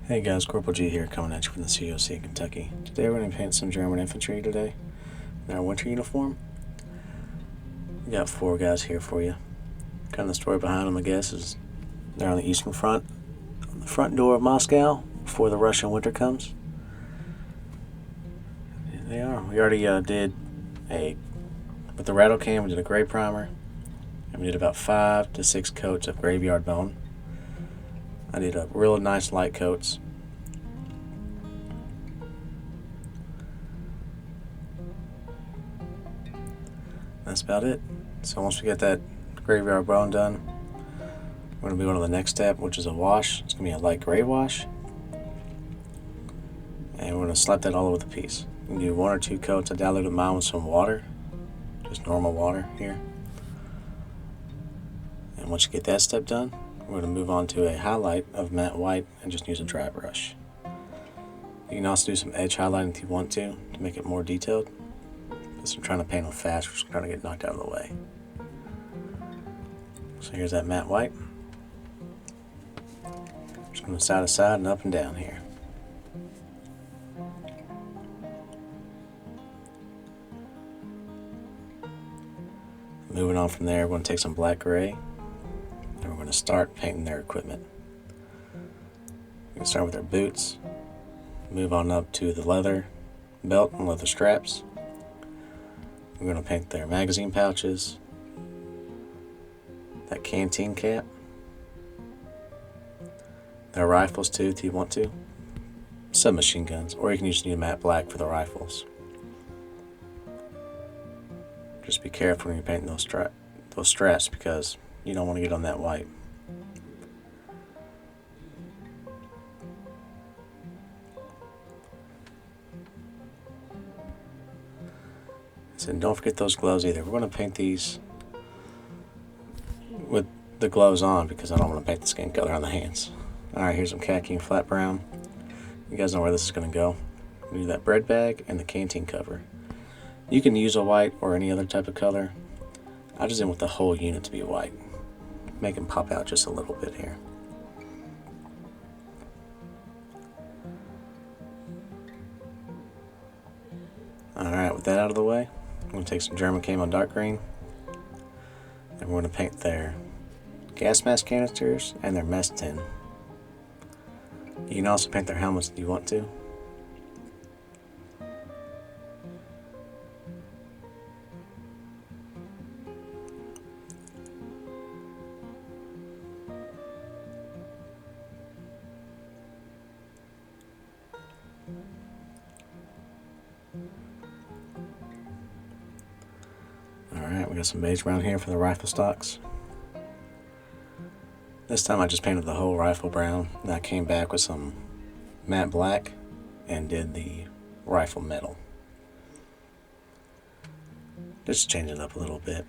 Hey guys, Corporal G here, coming at you from the COC, Kentucky. Today we're going to paint some German infantry today in our winter uniform. We got 4 guys here for you. Kind of the story behind them, I guess, is they're on the eastern front, on the front door of Moscow before the Russian winter comes. Here they are. We already with the rattle can, we did a gray primer, and we did about 5 to 6 coats of graveyard bone. I did a real nice light coats. That's about it. So once we get that graveyard bone done, we're going to move on to the next step, which is a wash. It's going to be a light gray wash. And we're going to slap that all over the piece. You can do 1 or 2 coats. I diluted mine with some water, just normal water here. And once you get that step done, we're going to move on to a highlight of matte white and just use a dry brush. You can also do some edge highlighting if you want to make it more detailed. Because I'm trying to paint them fast, we're just trying to get knocked out of the way. So here's that matte white. Just going side to side and up and down here. Moving on from there, we're going to take some black gray. And we're going to start painting their equipment. We can start with their boots, move on up to the leather belt and leather straps. We're going to paint their magazine pouches, that canteen cap, their rifles too if you want to, submachine guns, or you can just use matte black for the rifles. Just be careful when you're painting those straps because you don't want to get on that white. And don't forget those gloves either. We're going to paint these with the gloves on because I don't want to paint the skin color on the hands. Alright, here's some khaki and flat brown. You guys know where this is going to go. We do that bread bag and the canteen cover. You can use a white or any other type of color. I just want the whole unit to be white. Make them pop out just a little bit here. Alright, with that out of the way, I'm going to take some German Camo Dark Green, and we're going to paint their gas mask canisters and their mess tin. You can also paint their helmets if you want to. Alright, we got some beige brown here for the rifle stocks. This time I just painted the whole rifle brown, and I came back with some matte black and did the rifle metal. Just change it up a little bit.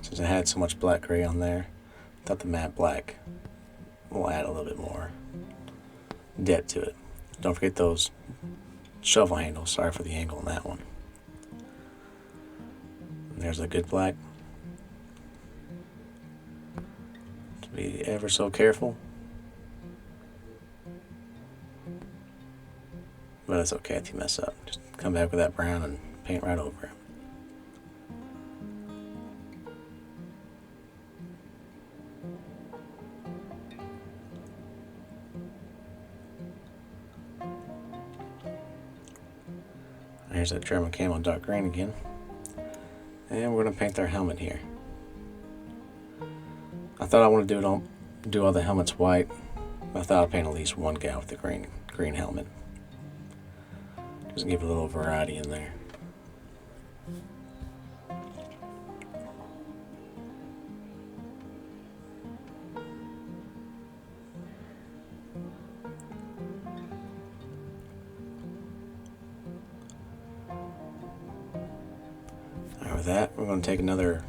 Since I had so much black gray on there, I thought the matte black will add a little bit more depth to it. Don't forget those shovel handles. Sorry for the angle on that one. There's a good black. To be ever so careful. But it's okay if you mess up. Just come back with that brown and paint right over it. Here's that German Camo Dark Green again. And we're going to paint their helmet here. I thought I wanted to do all the helmets white. But I thought I'd paint at least one guy with the green helmet. Just give it a little variety in there. With that, we're going to take another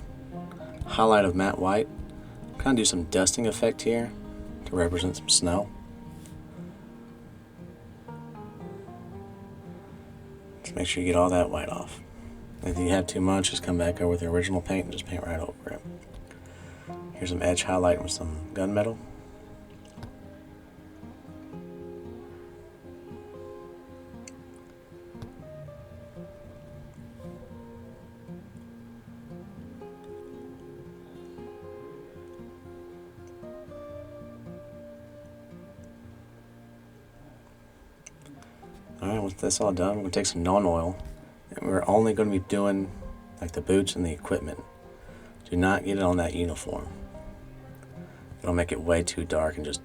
highlight of matte white, kind of do some dusting effect here to represent some snow. Just make sure you get all that white off. If you have too much, just come back over with the original paint and just paint right over it. Here's some edge highlight with some gunmetal. with this all done, we're going to take some non-oil, and we're only going to be doing like the boots and the equipment. Do not get it on that uniform. It'll make it way too dark and just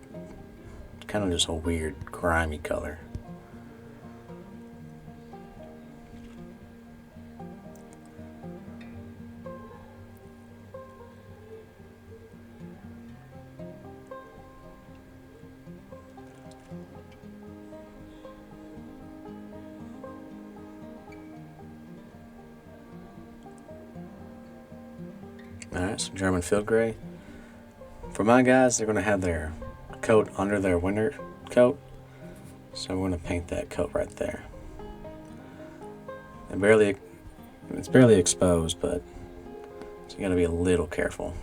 kind of just a weird grimy color. Alright, some German field gray. For my guys, they're going to have their coat under their winter coat, so we're going to paint that coat right there. And it's barely exposed, but so you got to be a little careful.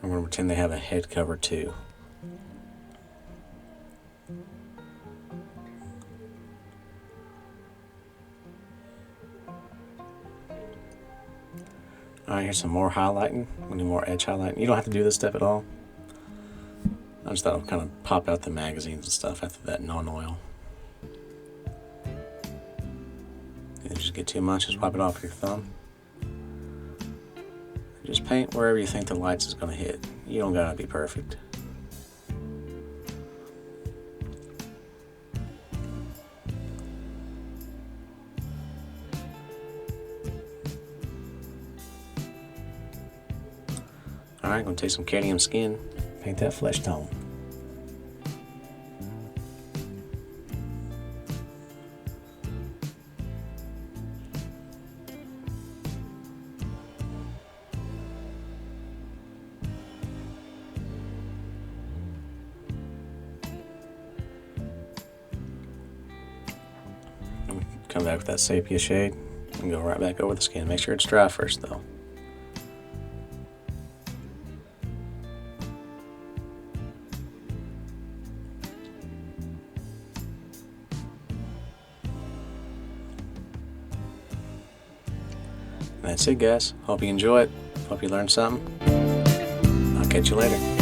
I'm going to pretend they have a head cover too. Alright, here's some more highlighting. We need more edge highlighting. You don't have to do this step at all. I just thought it would kind of pop out the magazines and stuff after that non-oil. If you just get too much, just wipe it off with your thumb. Just paint wherever you think the lights is going to hit. You don't gotta be perfect. Alright, gonna take some cadmium skin, paint that flesh tone. Come back with that sepia shade and go right back over the skin. Make sure it's dry first though. That's it, guys. Hope you enjoy it. Hope you learned something. I'll catch you later.